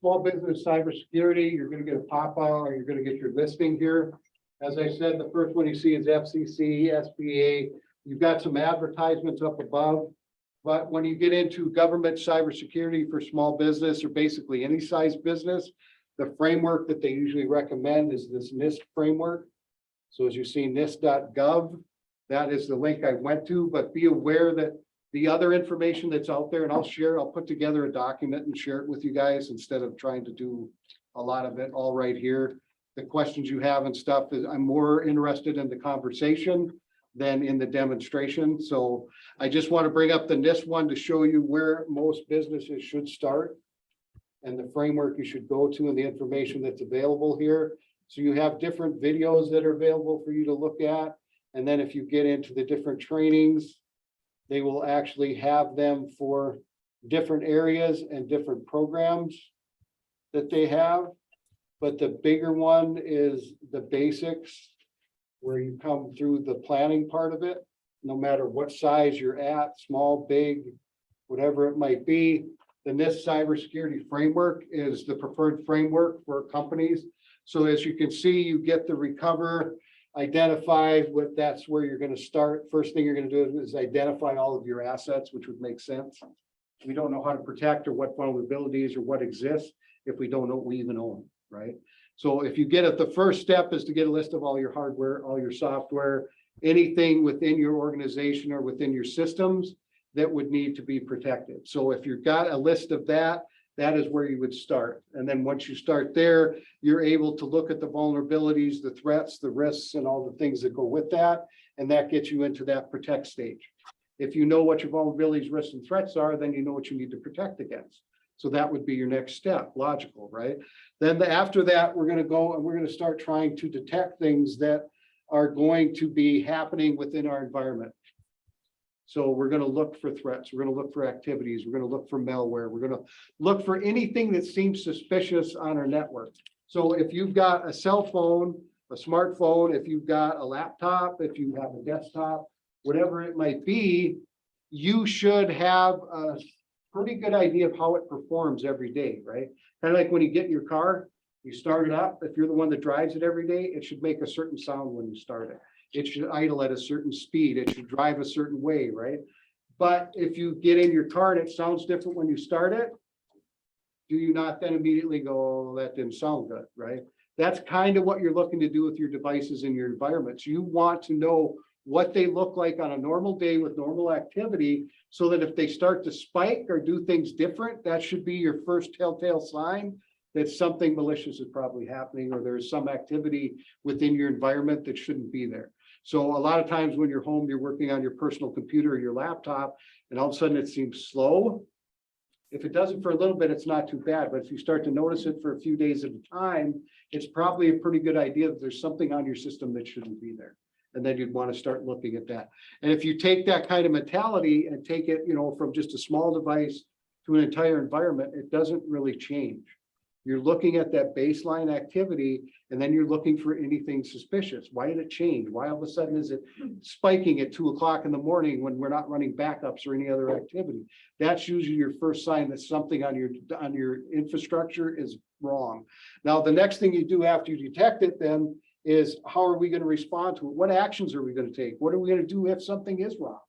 Small business cybersecurity, you're going to get a pop-out or you're going to get your listing here. As I said, the first one you see is FCC, SBA. You've got some advertisements up above. But when you get into government cybersecurity for small business or basically any size business, the framework that they usually recommend is this NIST framework. So as you see, NIST.gov, that is the link I went to, but be aware that the other information that's out there, and I'll put together a document and share it with you guys instead of trying to do a lot of it all right here. The questions you have and stuff is I'm more interested in the conversation than in the demonstration. So I just want to bring up the NIST one to show you where most businesses should start and the framework you should go to and the information that's available here. So you have different videos that are available for you to look at. And then if you get into the different trainings, they will actually have them for different areas and different programs that they have. But the bigger one is the basics, where you come through the planning part of it, no matter what size you're at, small, big, whatever it might be. The NIST cybersecurity framework is the preferred framework for companies. So as you can see, you get the recover, identify what that's where you're going to start. First thing you're going to do is identify all of your assets, which would make sense. We don't know how to protect or what vulnerabilities or what exists if we don't know what we even own, right? So if you get it, the first step is to get a list of all your hardware, all your software, anything within your organization or within your systems that would need to be protected. So if you've got a list of that, that is where you would start. And then once you start there, you're able to look at the vulnerabilities, the threats, the risks, and all the things that go with that. And that gets you into that protect stage. If you know what your vulnerabilities, risks, and threats are, then you know what you need to protect against. So that would be your next step, logical, right? Then after that, we're going to go and we're going to start trying to detect things that are going to be happening within our environment. So we're going to look for threats. We're going to look for activities. We're going to look for malware. We're going to look for anything that seems suspicious on our network. So if you've got a cell phone, a smartphone, if you've got a laptop, if you have a desktop, whatever it might be, you should have a pretty good idea of how it performs every day, right? Kind of like when you get in your car, you start it up. If you're the one that drives it every day, it should make a certain sound when you start it. It should idle at a certain speed. It should drive a certain way, right? But if you get in your car and it sounds different when you start it, do you not then immediately go, oh, that didn't sound good, right? That's kind of what you're looking to do with your devices in your environments. You want to know what they look like on a normal day with normal activity, so that if they start to spike or do things different, that should be your first telltale sign that something malicious is probably happening, or there's some activity within your environment that shouldn't be there. So a lot of times when you're home, you're working on your personal computer or your laptop, and all of a sudden it seems slow. If it doesn't for a little bit, it's not too bad. But if you start to notice it for a few days at a time, it's probably a pretty good idea that there's something on your system that shouldn't be there. And then you'd want to start looking at that. And if you take that kind of mentality and take it, from just a small device to an entire environment, it doesn't really change. You're looking at that baseline activity, and then you're looking for anything suspicious. Why did it change? Why all of a sudden is it spiking at 2 o'clock in the morning when we're not running backups or any other activity? That's usually your first sign that something on your infrastructure is wrong. Now, the next thing you do after you detect it then is, how are we going to respond to it? What actions are we going to take? What are we going to do if something is wrong?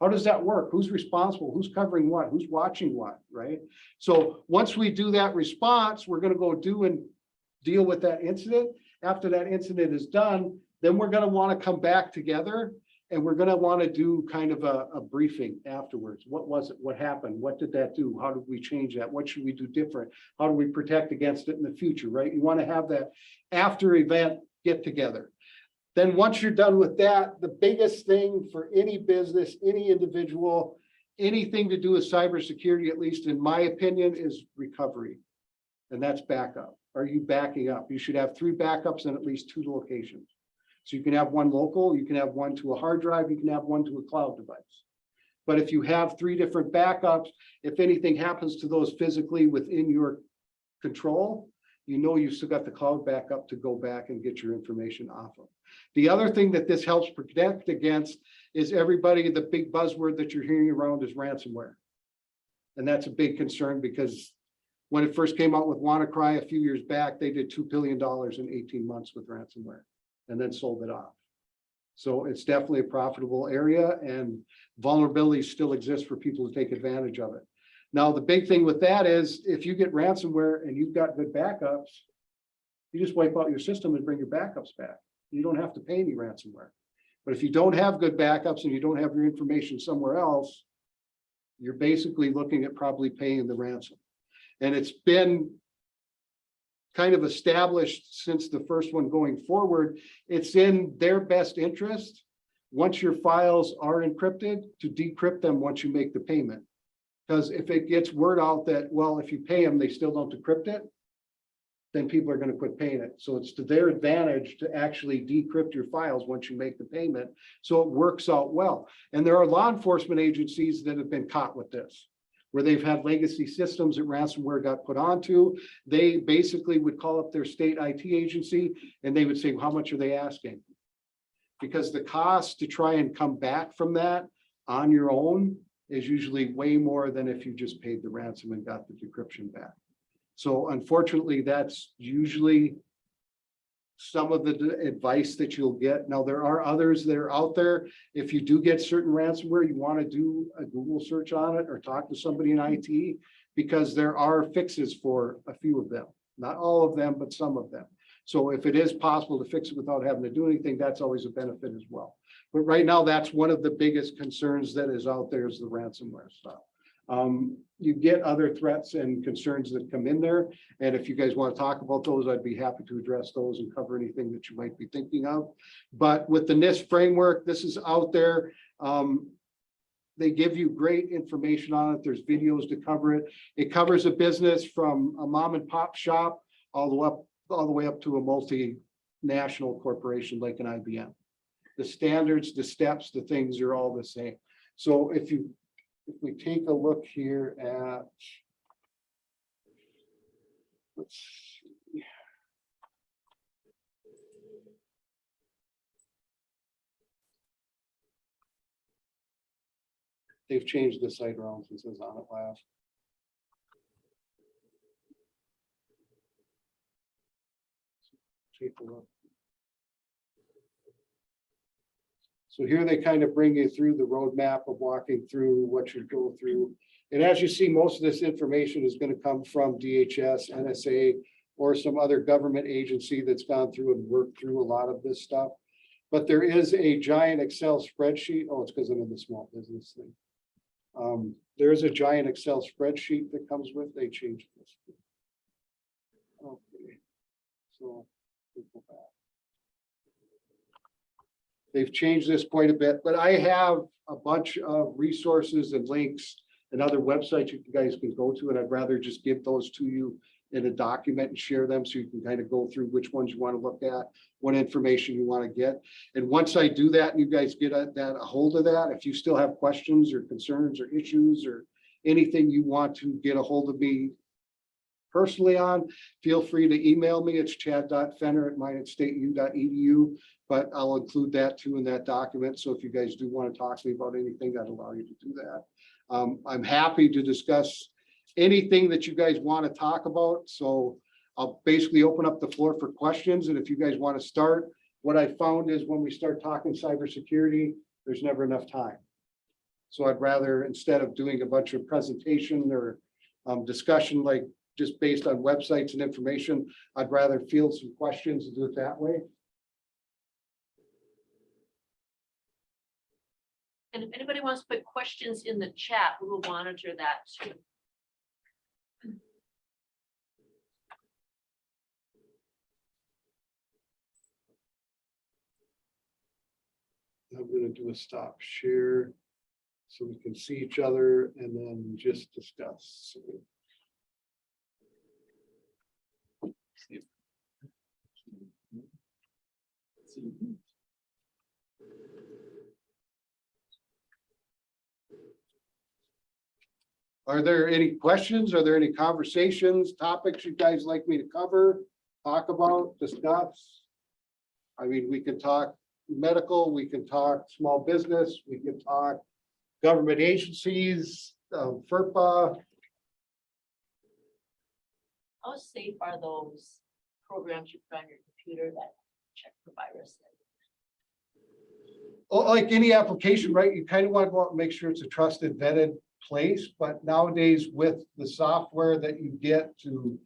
How does that work? Who's responsible? Who's covering what? Who's watching what, right? So once we do that response, we're going to go do and deal with that incident. After that incident is done, then we're going to want to come back together, and we're going to want to do kind of a briefing afterwards. What was it? What happened? What did that do? How did we change that? What should we do different? How do we protect against it in the future, right? You want to have that after event get together. Then once you're done with that, the biggest thing for any business, any individual, anything to do with cybersecurity, at least in my opinion, is recovery. And that's backup. Are you backing up? You should have 3 backups in at least 2 locations. So you can have one local, you can have one to a hard drive, you can have one to a cloud device. But if you have 3 different backups, if anything happens to those physically within your control, you've still got the cloud backup to go back and get your information off of. The other thing that this helps protect against is everybody, the big buzzword that you're hearing around is ransomware. And that's a big concern because When it first came out with WannaCry a few years back, they did $2 billion in 18 months with ransomware and then sold it off. So it's definitely a profitable area, and vulnerabilities still exist for people to take advantage of it. Now, the big thing with that is if you get ransomware and you've got good backups, you just wipe out your system and bring your backups back. You don't have to pay any ransomware. But if you don't have good backups and you don't have your information somewhere else, you're basically looking at probably paying the ransom. And it's been kind of established since the first one going forward. It's in their best interest, once your files are encrypted, to decrypt them once you make the payment. Because if it gets word out that, well, if you pay them, they still don't decrypt it, then people are going to quit paying it. So it's to their advantage to actually decrypt your files once you make the payment. So it works out well. And there are law enforcement agencies that have been caught with this, where they've had legacy systems that ransomware got put onto. They basically would call up their state IT agency and they would say, how much are they asking? Because the cost to try and come back from that on your own is usually way more than if you just paid the ransom and got the decryption back. So unfortunately, that's usually some of the advice that you'll get. Now, there are others that are out there. If you do get certain ransomware, you want to do a Google search on it or talk to somebody in IT, because there are fixes for a few of them. Not all of them, but some of them. So if it is possible to fix it without having to do anything, that's always a benefit as well. But right now, that's one of the biggest concerns that is out there, is the ransomware stuff. You get other threats and concerns that come in there. And if you guys want to talk about those, I'd be happy to address those and cover anything that you might be thinking of. But with the NIST framework, this is out there. They give you great information on it. There's videos to cover it. It covers a business from a mom and pop shop all the way up to a multinational corporation like an IBM. The standards, the steps, the things are all the same. So if we take a look here at, let's see. They've changed the site around since I was on it last. Take a look. So here they kind of bring you through the roadmap of walking through what you go through. And as you see, most of this information is going to come from DHS, NSA, or some other government agency that's gone through and worked through a lot of this stuff. But there is a giant Excel spreadsheet. Oh, it's because I'm in the small business thing. There is a giant Excel spreadsheet that comes with. They changed this. Okay, so we'll go back. They've changed this quite a bit, but I have a bunch of resources and links and other websites you guys can go to, and I'd rather just give those to you in a document and share them so you can kind of go through which ones you want to look at, what information you want to get. And once I do that and you guys get a hold of that, if you still have questions or concerns or issues or anything you want to get a hold of me personally on, feel free to email me. It's chad.fenner@minotstateu.edu. But I'll include that too in that document. So if you guys do want to talk to me about anything, I'd allow you to do that. I'm happy to discuss anything that you guys want to talk about. So I'll basically open up the floor for questions. And if you guys want to start, what I found is when we start talking cybersecurity, there's never enough time. So I'd rather, instead of doing a bunch of presentation or discussion, like just based on websites and information, I'd rather field some questions and do it that way. And if anybody wants to put questions in the chat, we will monitor that too. I'm going to do a stop share so we can see each other and then just discuss. Are there any questions? Are there any conversations, topics you guys like me to cover, talk about, discuss? I mean, we can talk medical, we can talk small business, we can talk government agencies, FERPA. How safe are those programs you put on your computer that check for virus? Well, like any application, right? You kind of want to go out and make sure it's a trusted, vetted place. But nowadays with the software that you get to,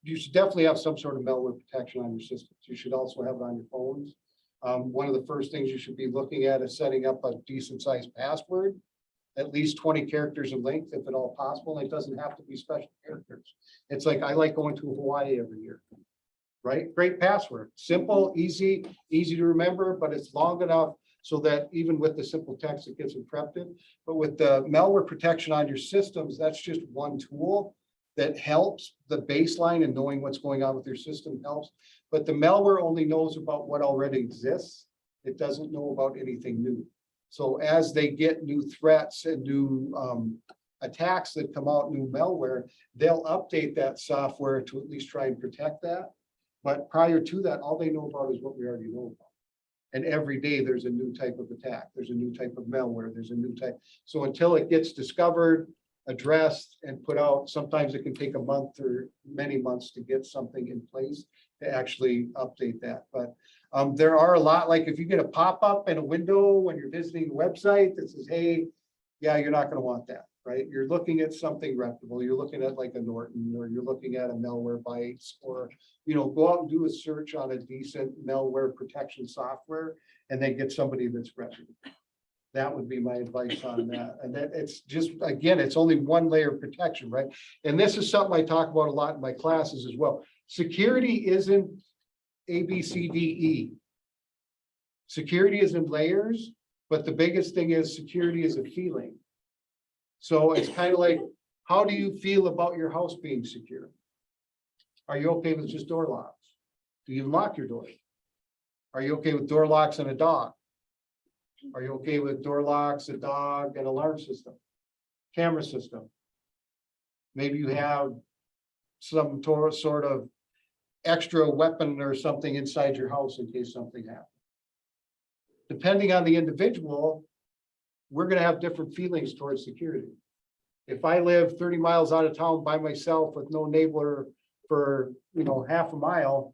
you should definitely have some sort of malware protection on your systems. You should also have it on your phones. One of the first things you should be looking at is setting up a decent sized password, at least 20 characters in length, if at all possible. And it doesn't have to be special characters. It's like, I like going to Hawaii every year, right? Great password, simple, easy to remember, but it's long enough so that even with the simple text, it gets encrypted. But with the malware protection on your systems, that's just one tool that helps. The baseline and knowing what's going on with your system helps. But the malware only knows about what already exists. It doesn't know about anything new. So as they get new threats and new attacks that come out, new malware, they'll update that software to at least try and protect that. But prior to that, all they know about is what we already know about. And every day there's a new type of attack. There's a new type of malware. There's a new type. So until it gets discovered, addressed, and put out, sometimes it can take a month or many months to get something in place to actually update that. But there are a lot, like if you get a pop-up in a window when you're visiting a website that says, hey, yeah, you're not going to want that, right? You're looking at something reputable. You're looking at like a Norton, or you're looking at a Malwarebytes, or, go out and do a search on a decent malware protection software and then get somebody that's reputable. That would be my advice on that. And that it's just, again, it's only one layer of protection, right? And this is something I talk about a lot in my classes as well. Security isn't A, B, C, D, E. Security is in layers, but the biggest thing is security is a feeling. So it's kind of like, how do you feel about your house being secure? Are you okay with just door locks? Do you lock your door? Are you okay with door locks and a dog? Are you okay with door locks, a dog, and alarm system, camera system? Maybe you have some sort of extra weapon or something inside your house in case something happens. Depending on the individual, we're going to have different feelings towards security. If I live 30 miles out of town by myself with no neighbor for, half a mile,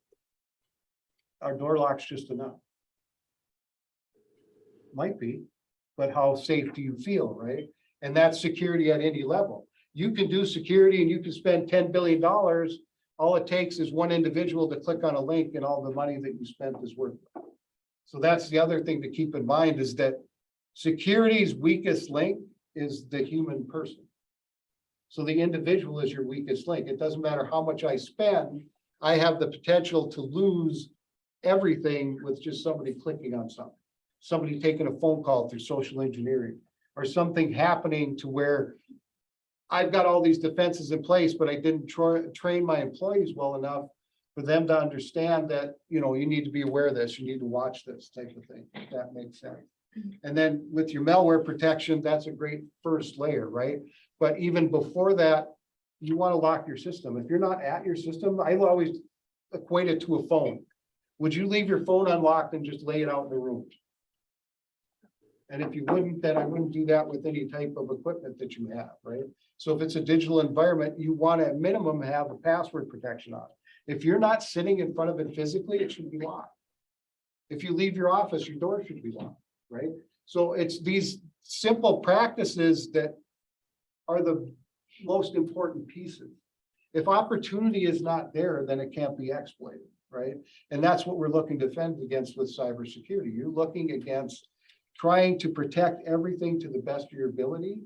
our door lock's just enough. Might be, but how safe do you feel, right? And that's security at any level. You can do security and you can spend $10 billion. All it takes is one individual to click on a link and all the money that you spent is worth it. So that's the other thing to keep in mind, is that security's weakest link is the human person. So the individual is your weakest link. It doesn't matter how much I spend, I have the potential to lose everything with just somebody clicking on something. Somebody taking a phone call through social engineering, or something happening to where I've got all these defenses in place, but I didn't train my employees well enough for them to understand that, you need to be aware of this, you need to watch this type of thing, if that makes sense. And then with your malware protection, that's a great first layer, right? But even before that, you want to lock your system. If you're not at your system, I always equate it to a phone. Would you leave your phone unlocked and just lay it out in the room? And if you wouldn't, then I wouldn't do that with any type of equipment that you have, right? So if it's a digital environment, you want to at minimum have a password protection on it. If you're not sitting in front of it physically, it should be locked. If you leave your office, your door should be locked, right? So it's these simple practices that are the most important pieces. If opportunity is not there, then it can't be exploited, right? And that's what we're looking to defend against with cybersecurity. You're looking against trying to protect everything to the best of your ability,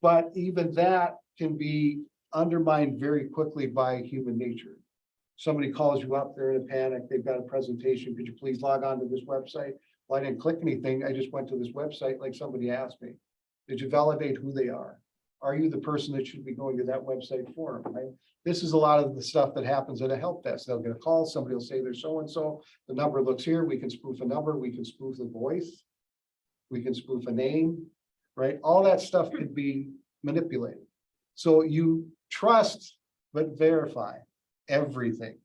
but even that can be undermined very quickly by human nature. Somebody calls you up, they're in a panic, they've got a presentation, could you please log on to this website? Well, I didn't click anything, I just went to this website like somebody asked me. Did you validate who they are? Are you the person that should be going to that website for them, right? This is a lot of the stuff that happens at a help desk. They'll get a call, somebody will say they're so-and-so, the number looks here, we can spoof a number, we can spoof the voice, we can spoof a name, right? All that stuff could be manipulated. So you trust, but verify everything.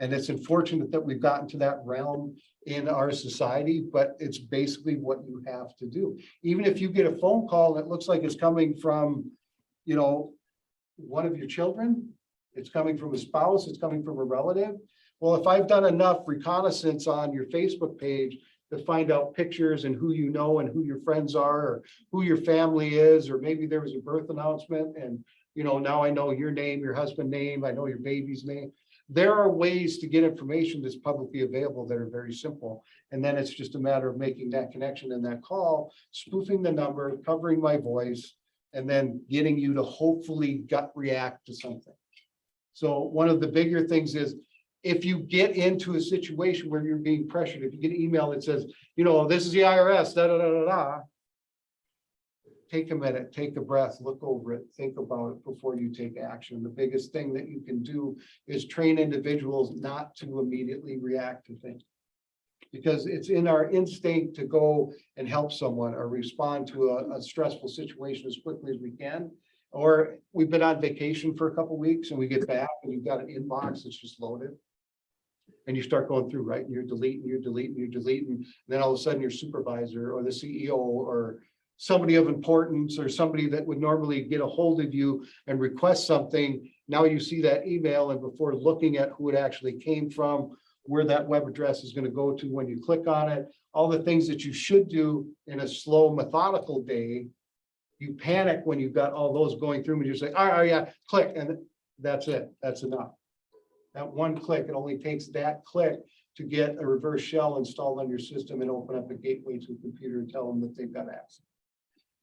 And it's unfortunate that we've gotten to that realm in our society, but it's basically what you have to do. Even if you get a phone call that looks like it's coming from, one of your children, It's coming from a spouse, it's coming from a relative. Well, if I've done enough reconnaissance on your Facebook page to find out pictures and who you know and who your friends are, or who your family is, or maybe there was a birth announcement and, you know, now I know your name, your husband's name, I know your baby's name. There are ways to get information that's publicly available that are very simple. And then it's just a matter of making that connection in that call, spoofing the number, covering my voice, and then getting you to hopefully gut react to something. So one of the bigger things is, if you get into a situation where you're being pressured, if you get an email that says, you know, this is the IRS, da da da da da, take a minute, take a breath, look over it, think about it before you take action. The biggest thing that you can do is train individuals not to immediately react to things, because it's in our instinct to go and help someone or respond to a stressful situation as quickly as we can. Or we've been on vacation for a couple of weeks and we get back and you've got an inbox that's just loaded. And you start going through, right? And you're deleting, and then all of a sudden your supervisor or the CEO or somebody of importance or somebody that would normally get a hold of you and request something. Now you see that email, and before looking at who it actually came from, where that web address is going to go to when you click on it, all the things that you should do in a slow, methodical day, you panic when you've got all those going through and you say, oh yeah, click, and that's it. That's enough. That one click, it only takes that click to get a reverse shell installed on your system and open up a gateway to a computer and tell them that they've got access.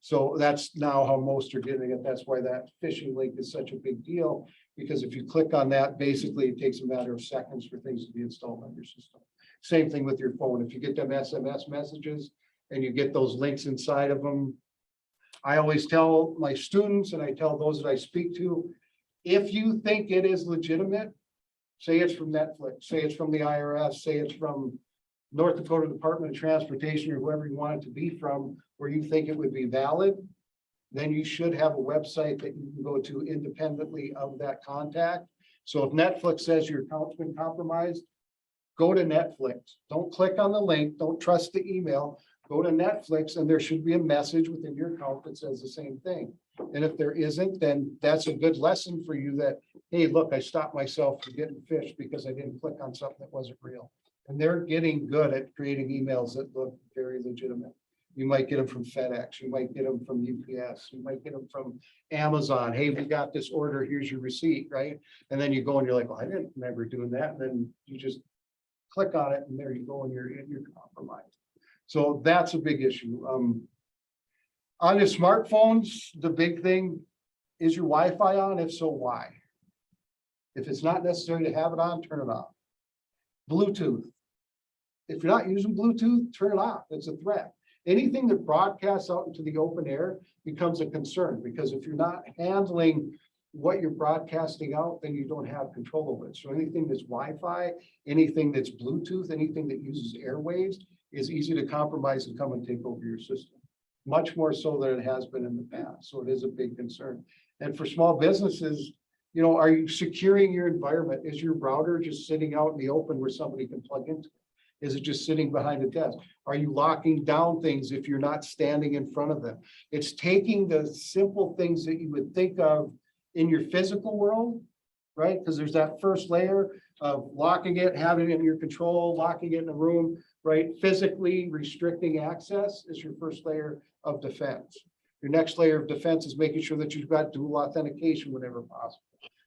So that's now how most are getting it. That's why that phishing link is such a big deal, because if you click on that, basically it takes a matter of seconds for things to be installed on your system. Same thing with your phone. If you get them SMS messages and you get those links inside of them, I always tell my students and I tell those that I speak to, if you think it is legitimate, say it's from Netflix, say it's from the IRS, say it's from North Dakota Department of Transportation or whoever you want it to be from, where you think it would be valid, then you should have a website that you can go to independently of that contact. So if Netflix says your account's been compromised, go to Netflix. Don't click on the link. Don't trust the email. Go to Netflix and there should be a message within your account that says the same thing. And if there isn't, then that's a good lesson for you that, hey, look, I stopped myself from getting phished because I didn't click on something that wasn't real. And they're getting good at creating emails that look very legitimate. You might get them from FedEx. You might get them from UPS. You might get them from Amazon. Hey, we got this order. Here's your receipt, right? And then you go and you're like, well, I didn't remember doing that. And then you just click on it and there you go and you're compromised. So that's a big issue. On your smartphones, the big thing is your Wi-Fi on? If so, why? If it's not necessary to have it on, turn it off. Bluetooth. If you're not using Bluetooth, turn it off. It's a threat. Anything that broadcasts out into the open air becomes a concern, because if you're not handling what you're broadcasting out, then you don't have control of it. So anything that's Wi-Fi, anything that's Bluetooth, anything that uses airwaves is easy to compromise and come and take over your system. Much more so than it has been in the past. So it is a big concern. And for small businesses, you know, are you securing your environment? Is your router just sitting out in the open where somebody can plug into it? Is it just sitting behind a desk? Are you locking down things if you're not standing in front of them? It's taking the simple things that you would think of in your physical world, right? Because there's that first layer of locking it, having it in your control, locking it in a room, right? Physically restricting access is your first layer of defense. Your next layer of defense is making sure that you've got dual authentication whenever possible,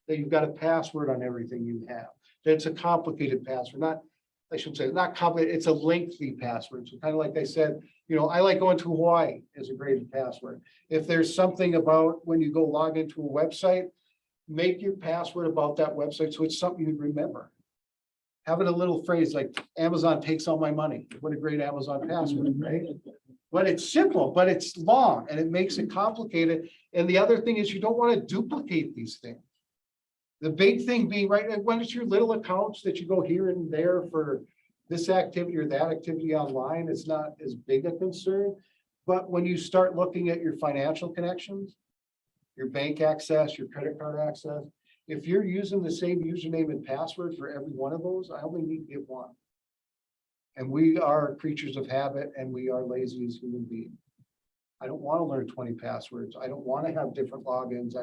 that you've got a password on everything you have, that it's a complicated password, not complicated, it's a lengthy password. So kind of like I said, you know, I like going to Hawaii as a graded password. If there's something about when you go log into a website, make your password about that website so it's something you'd remember. Having a little phrase like Amazon takes all my money. What a great Amazon password, right? But it's simple, but it's long and it makes it complicated. And the other thing is you don't want to duplicate these things. The big thing being, right, when it's your little accounts that you go here and there for this activity or that activity online, it's not as big a concern. But when you start looking at your financial connections, your bank access, your credit card access, if you're using the same username and password for every one of those, I only need to get one. And we are creatures of habit and we are lazy as human beings. I don't want to learn 20 passwords. I don't want to have different logins.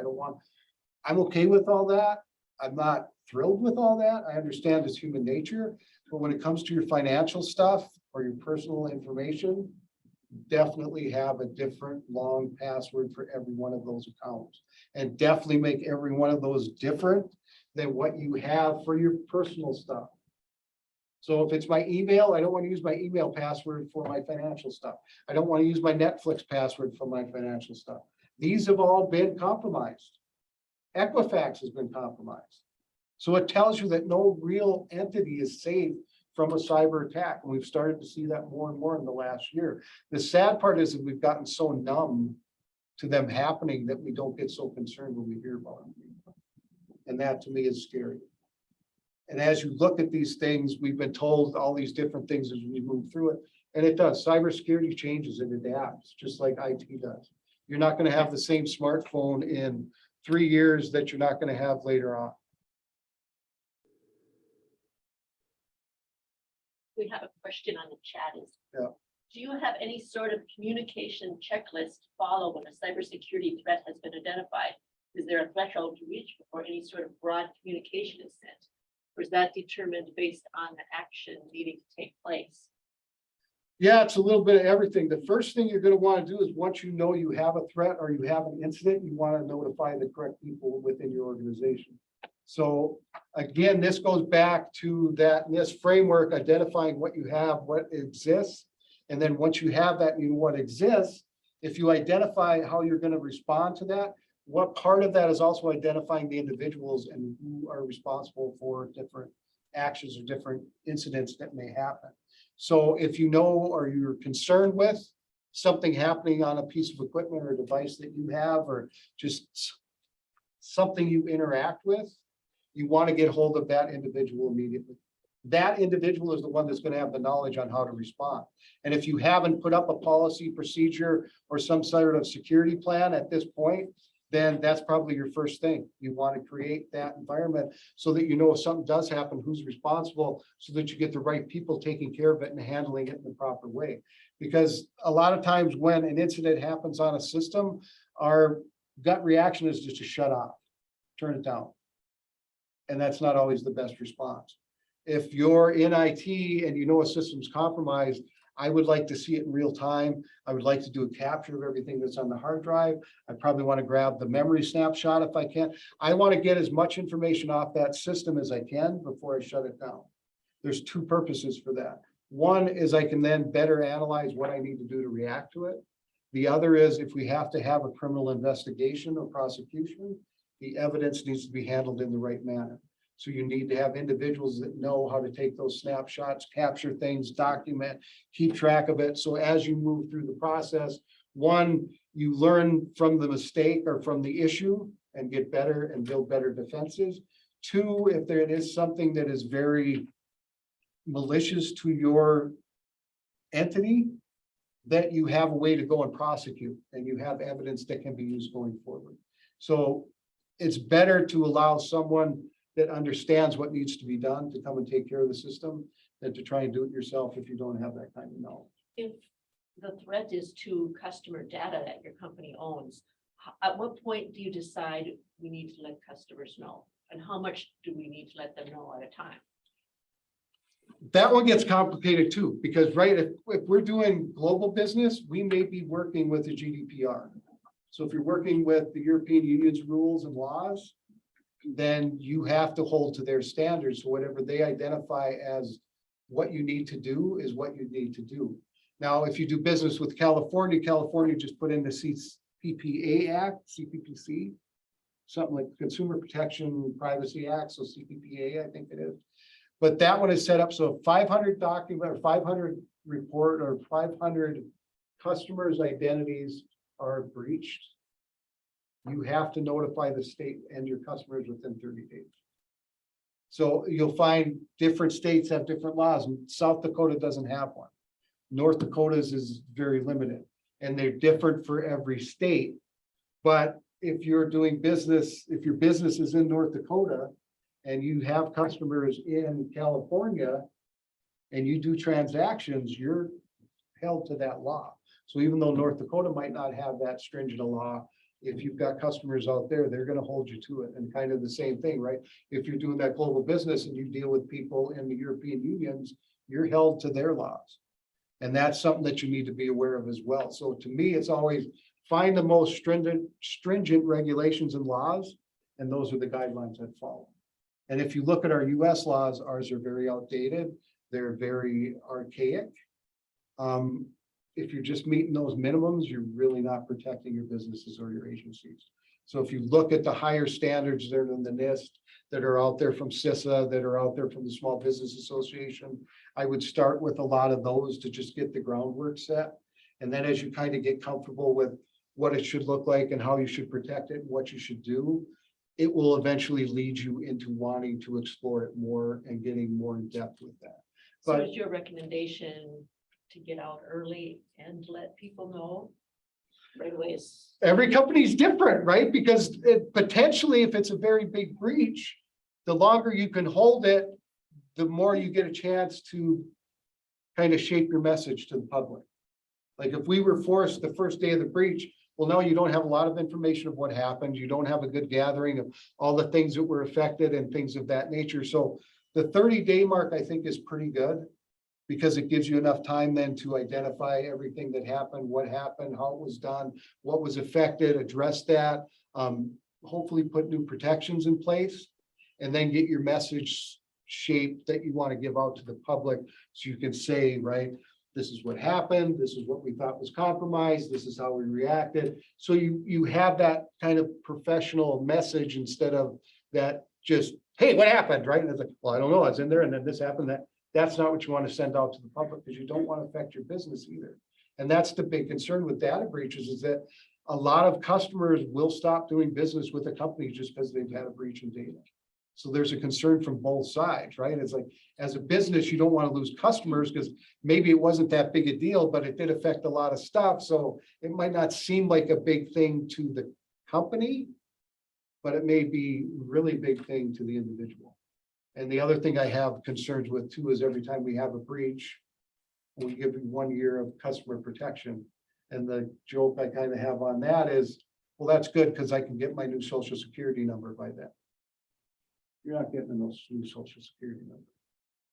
I'm okay with all that, I'm not thrilled with all that. I understand it's human nature, but when it comes to your financial stuff or your personal information, definitely have a different long password for every one of those accounts. And definitely make every one of those different than what you have for your personal stuff. So if it's my email, I don't want to use my email password for my financial stuff. I don't want to use my Netflix password for my financial stuff. These have all been compromised. Equifax has been compromised. So it tells you that no real entity is safe from a cyber attack. And we've started to see that more and more in the last year. The sad part is that we've gotten so numb to them happening that we don't get so concerned when we hear about them. And that to me is scary. And as you look at these things, we've been told all these different things as we move through it. And it does. Cybersecurity changes and adapts, just like IT does. You're not going to have the same smartphone in 3 years that you're not going to have later on. We have a question on the chat is, Yeah. do you have any sort of communication checklist to follow when a cybersecurity threat has been identified? Is there a threshold to reach before any sort of broad communication is sent? Or is that determined based on the action needing to take place? Yeah, it's a little bit of everything. The first thing you're going to want to do is once you know you have a threat or you have an incident, you want to notify the correct people within your organization. So again, this goes back to this framework, identifying what you have, what exists. And then once you have that, you know what exists, if you identify how you're going to respond to that, what part of that is also identifying the individuals and who are responsible for different actions or different incidents that may happen. So if you know or you're concerned with something happening on a piece of equipment or device that you have, or just something you interact with, you want to get hold of that individual immediately. That individual is the one that's going to have the knowledge on how to respond. And if you haven't put up a policy, procedure, or some sort of security plan at this point, then that's probably your first thing. You want to create that environment so that you know if something does happen, who's responsible, so that you get the right people taking care of it and handling it in the proper way. Because a lot of times when an incident happens on a system, our gut reaction is just to shut off, turn it down. And that's not always the best response. If you're in IT and you know a system's compromised, I would like to see it in real time. I would like to do a capture of everything that's on the hard drive. I probably want to grab the memory snapshot if I can. I want to get as much information off that system as I can before I shut it down. There's two purposes for that. One is I can then better analyze what I need to do to react to it. The other is if we have to have a criminal investigation or prosecution, the evidence needs to be handled in the right manner. So you need to have individuals that know how to take those snapshots, capture things, document, keep track of it. So as you move through the process, one, you learn from the mistake or from the issue and get better and build better defenses. Two, if there is something that is very malicious to your entity, that you have a way to go and prosecute and you have evidence that can be used going forward. So it's better to allow someone that understands what needs to be done to come and take care of the system than to try and do it yourself if you don't have that kind of knowledge. If the threat is to customer data that your company owns, at what point do you decide we need to let customers know? And how much do we need to let them know at a time? That one gets complicated too, because if we're doing global business, we may be working with the GDPR. So if you're working with the European Union's rules and laws, then you have to hold to their standards. So whatever they identify as what you need to do is what you need to do. Now, if you do business with California, California just put in the CPPA Act, CPPC, something like Consumer Protection Privacy Act, so CPPA, I think it is. But that one is set up so 500 document or 500 report or 500 customers' identities are breached, you have to notify the state and your customers within 30 days. So you'll find different states have different laws. South Dakota doesn't have one. North Dakota's is very limited, and they're different for every state. But if you're doing business, if your business is in North Dakota and you have customers in California and you do transactions, you're held to that law. So even though North Dakota might not have that stringent a law, if you've got customers out there, they're going to hold you to it. And kind of the same thing, right? If you're doing that global business and you deal with people in the European unions, you're held to their laws. And that's something that you need to be aware of as well. So to me, it's always find the most stringent regulations and laws, and those are the guidelines that follow. And if you look at our US laws, ours are very outdated. They're very archaic. If you're just meeting those minimums, you're really not protecting your businesses or your agencies. So if you look at the higher standards that are in the NIST, that are out there from CISA, that are out there from the Small Business Association, I would start with a lot of those to just get the groundwork set. And then as you kind of get comfortable with what it should look like and how you should protect it, and what you should do, it will eventually lead you into wanting to explore it more and getting more in depth with that. So But is your recommendation to get out early and let people know right away? every company's different, right? Because potentially, if it's a very big breach, the longer you can hold it, the more you get a chance to kind of shape your message to the public. Like if we were forced the first day of the breach, well, now you don't have a lot of information of what happened. You don't have a good gathering of all the things that were affected and things of that nature. So the 30-day mark, I think, is pretty good, because it gives you enough time then to identify everything that happened, what happened, how it was done, what was affected, address that, hopefully put new protections in place, and then get your message shaped that you want to give out to the public. So you can say, right, this is what happened, this is what we thought was compromised, this is how we reacted. So you have that kind of professional message instead of that just, hey, what happened, right? And it's like, well, I don't know, I was in there and then this happened, that's not what you want to send out to the public, because you don't want to affect your business either. And that's the big concern with data breaches, is that a lot of customers will stop doing business with a company just because they've had a breach in data. So there's a concern from both sides, right? It's like, as a business, you don't want to lose customers because maybe it wasn't that big a deal, but it did affect a lot of stuff. So it might not seem like a big thing to the company, but it may be a really big thing to the individual. And the other thing I have concerns with too is every time we have a breach, we give you 1 year of customer protection. And the joke I kind of have on that is, well, that's good because I can get my new social security number by then. You're not getting a new social security number.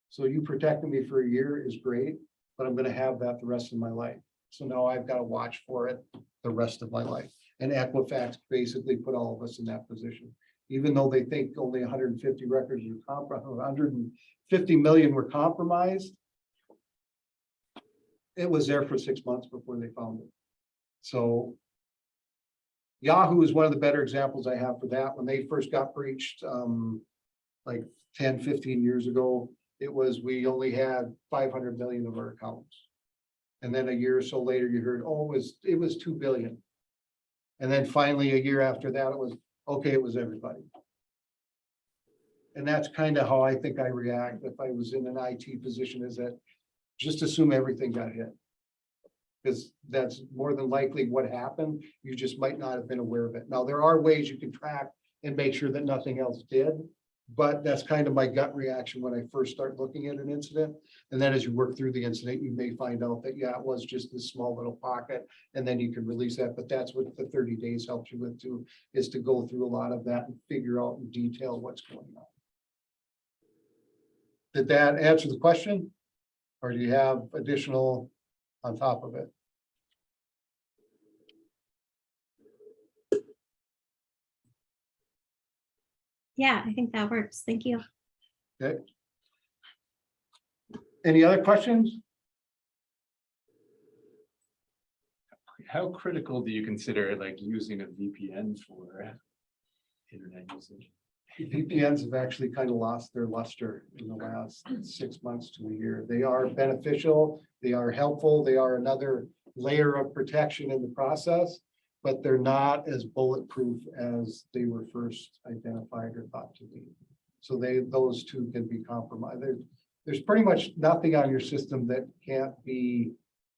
So you protecting me for a year is great, but I'm going to have that the rest of my life. So now I've got to watch for it the rest of my life. And Equifax basically put all of us in that position. Even though they think only 150 records were compromised, 150 million were compromised, it was there for 6 months before they found it. So Yahoo is one of the better examples I have for that. When they first got breached, like 10, 15 years ago, it was, we only had 500 million of our accounts. And then a year or so later, you heard, oh, it was 2 billion. And then finally, a year after that, it was, okay, it was everybody. And that's kind of how I think I react if I was in an IT position, is that just assume everything got hit. Because that's more than likely what happened. You just might not have been aware of it. Now, there are ways you can track and make sure that nothing else did. But that's kind of my gut reaction when I first start looking at an incident. And then as you work through the incident, you may find out that, yeah, it was just this small little pocket, and then you can release that. But that's what the 30 days helps you with too, is to go through a lot of that and figure out in detail what's going on. Did that answer the question? Or do you have additional on top of it? Yeah, I think that works. Thank you. Okay. Any other questions? How critical do you consider like using a VPN for internet usage? VPNs have actually kind of lost their luster in the last 6 months to a year. They are beneficial, they are helpful, they are another layer of protection in the process, but they're not as bulletproof as they were first identified or thought to be. So those two can be compromised. There's pretty much nothing on your system that can't be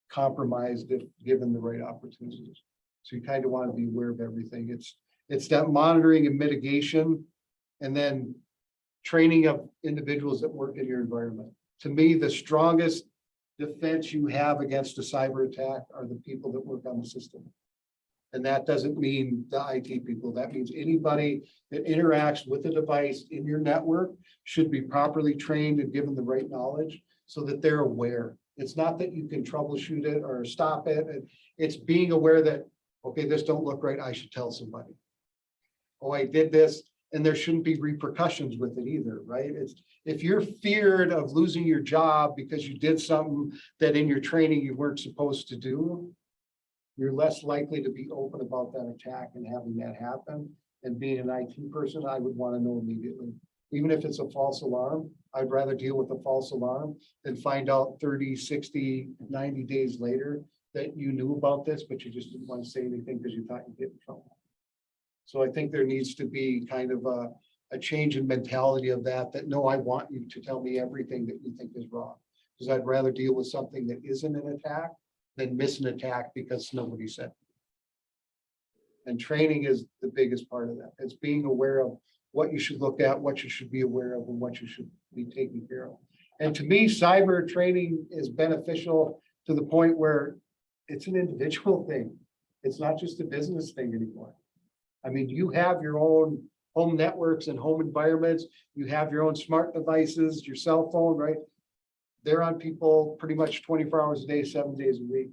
compromised if given the right opportunities. So you kind of want to be aware of everything. It's that monitoring and mitigation, and then training of individuals that work in your environment. To me, the strongest defense you have against a cyber attack are the people that work on the system. And that doesn't mean the IT people. That means anybody that interacts with the device in your network should be properly trained and given the right knowledge so that they're aware. It's not that you can troubleshoot it or stop it. It's being aware that, okay, this don't look right. I should tell somebody. Oh, I did this, and there shouldn't be repercussions with it either, right? It's if you're feared of losing your job because you did something that in your training you weren't supposed to do, you're less likely to be open about that attack and having that happen. And being an IT person, I would want to know immediately. Even if it's a false alarm, I'd rather deal with a false alarm than find out 30, 60, 90 days later that you knew about this, but you just didn't want to say anything because you thought you'd get in trouble. So I think there needs to be kind of a change in mentality of that no, I want you to tell me everything that you think is wrong. Because I'd rather deal with something that isn't an attack than miss an attack because nobody said. And training is the biggest part of that. It's being aware of what you should look at, what you should be aware of, and what you should be taking care of. And to me, cyber training is beneficial to the point where it's an individual thing. It's not just a business thing anymore. I mean, you have your own home networks and home environments. You have your own smart devices, your cell phone, right? They're on people pretty much 24 hours a day, 7 days a week.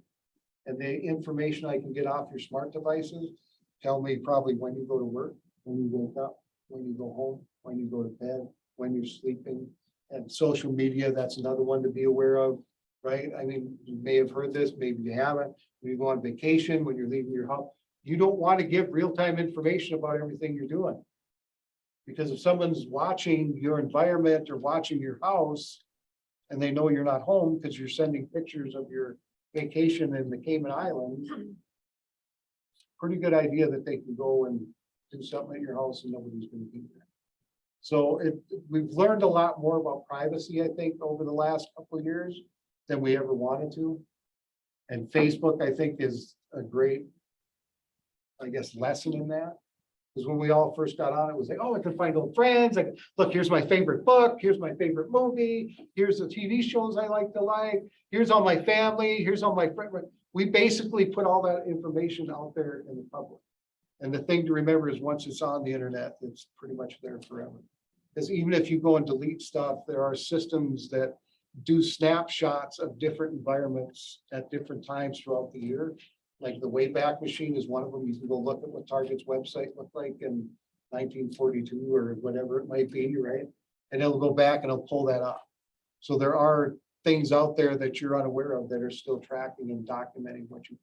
And the information I can get off your smart devices tell me probably when you go to work, when you wake up, when you go home, when you go to bed, when you're sleeping. And social media, that's another one to be aware of, right? I mean, you may have heard this, maybe you haven't. When you go on vacation, when you're leaving your house, you don't want to give real-time information about everything you're doing. Because if someone's watching your environment or watching your house and they know you're not home because you're sending pictures of your vacation in the Cayman Islands, pretty good idea that they can go and do something at your house and nobody's going to be there. So we've learned a lot more about privacy, I think, over the last couple of years than we ever wanted to. And Facebook, I think, is a great, I guess, lesson in that. Because when we all first got on, it was like, oh, I can find old friends. Like, look, here's my favorite book. Here's my favorite movie. Here's the TV shows I like to like. Here's all my family. Here's all my friends. We basically put all that information out there in the public. And the thing to remember is once it's on the internet, it's pretty much there forever. Because even if you go and delete stuff, there are systems that do snapshots of different environments at different times throughout the year. Like the Wayback Machine is one of them. You can go look at what Target's website looked like in 1942 or whatever it might be, right? And it'll go back and it'll pull that up. So there are things out there that you're unaware of that are still tracking and documenting what you.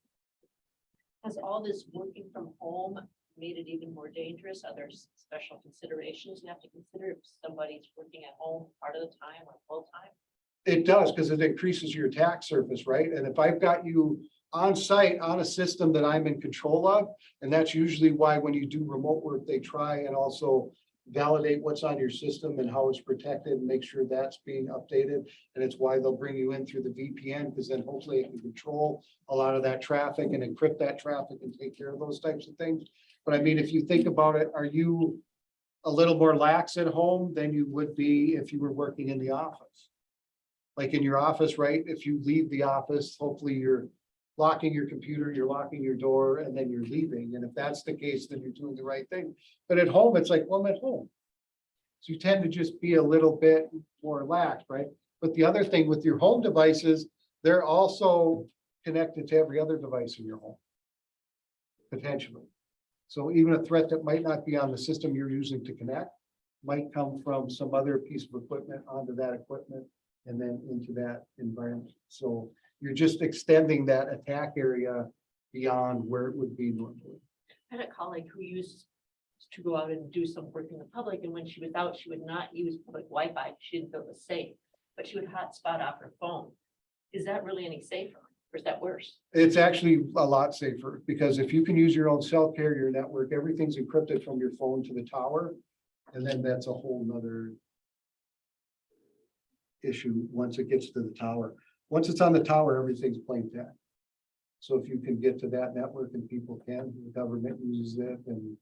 Has all this working from home made it even more dangerous? Are there special considerations you have to consider if somebody's working at home part of the time or full time? It does, because it increases your attack surface, right? And if I've got you on site on a system that I'm in control of, and that's usually why when you do remote work, they try and also validate what's on your system and how it's protected and make sure that's being updated. And it's why they'll bring you in through the VPN, because then hopefully it can control a lot of that traffic and encrypt that traffic and take care of those types of things. But I mean, if you think about it, are you a little more lax at home than you would be if you were working in the office? Like in your office, right? If you leave the office, hopefully you're locking your computer, you're locking your door, and then you're leaving. And if that's the case, then you're doing the right thing. But at home, it's like, well, I'm at home. So you tend to just be a little bit more relaxed, right? But the other thing with your home devices, they're also connected to every other device in your home, potentially. So even a threat that might not be on the system you're using to connect might come from some other piece of equipment onto that equipment and then into that environment. So you're just extending that attack area beyond where it would be normally. I had a colleague who used to go out and do some work in the public, and when she was out, she would not use public Wi-Fi. She didn't feel it was safe, but she would hotspot off her phone. Is that really any safer, or is that worse? It's actually a lot safer, because if you can use your own cell carrier network, everything's encrypted from your phone to the tower. And then that's a whole nother issue once it gets to the tower. Once it's on the tower, everything's plain text. So if you can get to that network, and people can, the government uses it and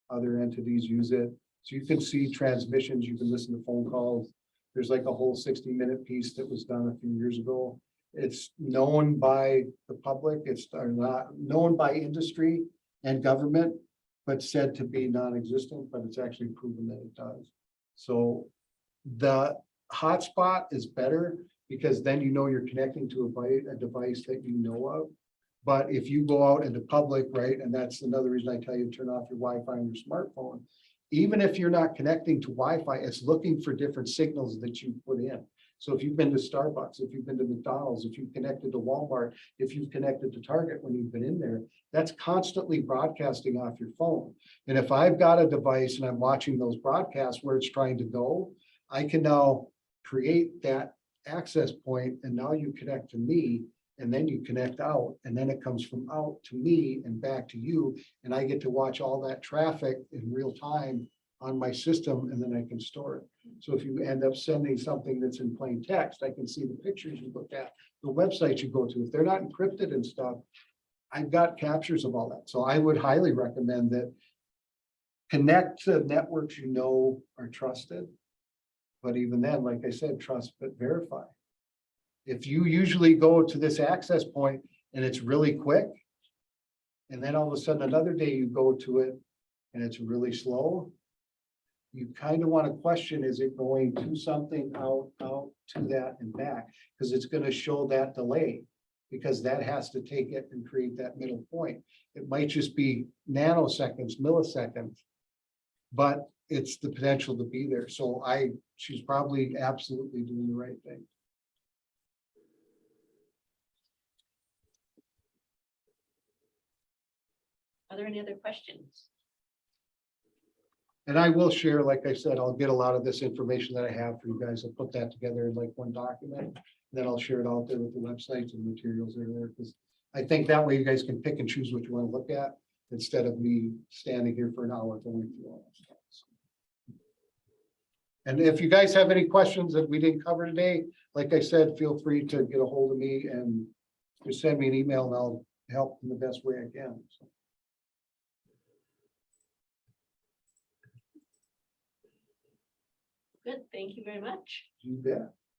other entities use it. So you can see transmissions, you can listen to phone calls. There's like a whole 60-minute piece that was done a few years ago. It's known by the public, it's not known by industry, and government, but said to be non-existent, but it's actually proven that it does. So the hotspot is better because then you know you're connecting to a device that you know of. But if you go out into public, right, and that's another reason I tell you to turn off your Wi-Fi on your smartphone. Even if you're not connecting to Wi-Fi, it's looking for different signals that you put in. So if you've been to Starbucks, if you've been to McDonald's, if you've connected to Walmart, if you've connected to Target when you've been in there, that's constantly broadcasting off your phone. And if I've got a device and I'm watching those broadcasts where it's trying to go, I can now create that access point, and now you connect to me, and then you connect out, and then it comes from out to me and back to you, and I get to watch all that traffic in real time on my system, and then I can store it. So if you end up sending something that's in plain text, I can see the pictures you look at, the websites you go to. If they're not encrypted and stuff, I've got captures of all that. So I would highly recommend that connect to networks you know are trusted. But even then, like I said, trust but verify. If you usually go to this access point and it's really quick, and then all of a sudden another day you go to it and it's really slow, you kind of want to question, is it going to something out to that and back? Because it's going to show that delay, because that has to take it and create that middle point. It might just be nanoseconds, milliseconds, but it's the potential to be there. So she's probably absolutely doing the right thing. Are there any other questions? And I will share, like I said, I'll get a lot of this information that I have for you guys. I'll put that together in like one document. Then I'll share it out there with the websites and materials that are there. Because I think that way you guys can pick and choose what you want to look at instead of me standing here for an hour going through all that stuff. And if you guys have any questions that we didn't cover today, like I said, feel free to get a hold of me and just send me an email and I'll help in the best way I can. So. Good, thank you very much. You bet.